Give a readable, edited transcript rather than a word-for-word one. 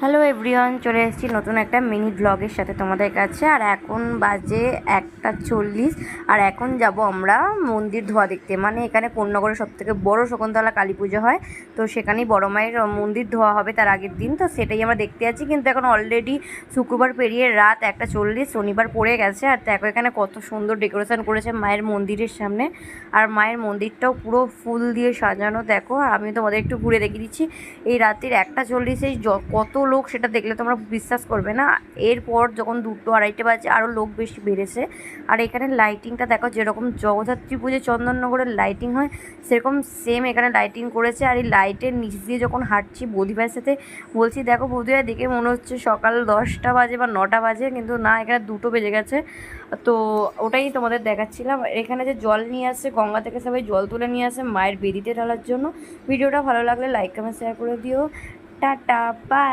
Hello everyone, চলে এসেছি নতুন একটা মিনি ব্লগের সাথে তোমাদের কাছে। আর এখন বাজে 1:40 আর এখন যাব আমরা মন্দির ধোয়া দেখতে। মানে এখানে কোন্নগরের সবথেকে বড় শকুন্তলা কালী পুজো হয়, তো সেখানেই বড় মায়ের মন্দির ধোয়া হবে তার আগের দিন। তো সেটাই আমরা দেখতে যাচ্ছি, কিন্তু এখন অলরেডি শুক্রবার পেরিয়ে রাত 1:40, শনিবার পড়ে গেছে। আর দেখো এখানে কত সুন্দর ডেকোরেশন করেছে মায়ের মন্দিরের সামনে। আর মায়ের মন্দিরটাও পুরো ফুল দিয়ে সাজানো। দেখো, আর আমি তোমাদের একটু ঘুরে দেখিয়ে দিচ্ছি। এই রাত্রির 1:40 কত লোক, সেটা দেখলে তোমরা বিশ্বাস করবে না। এরপর যখন 2-2-2:30 বাজে আরও লোক বেশি বেড়েছে। আর এখানে লাইটিংটা দেখো, যেরকম জগদ্ধাত্রী পুজো চন্দননগরের লাইটিং হয় সেরকম সেম এখানে লাইটিং করেছে। আর এই লাইটের নিচ দিয়ে যখন হাঁটছি বৌদিভাইয়ের সাথে বলছি, দেখো বৌদিভাই দেখে মনে হচ্ছে সকাল 10টা বাজে বা 9টা বাজে, কিন্তু না, এখানে 2টো বেজে গেছে। তো ওটাই তোমাদের দেখাচ্ছিলাম। এখানে যে জল নিয়ে আসছে, গঙ্গা থেকে সবাই জল তুলে নিয়ে আসে মায়ের বেদিতে ঢালার জন্য। ভিডিওটা ভালো লাগলে লাইক কমেন্ট শেয়ার করে দিও। Tata, by.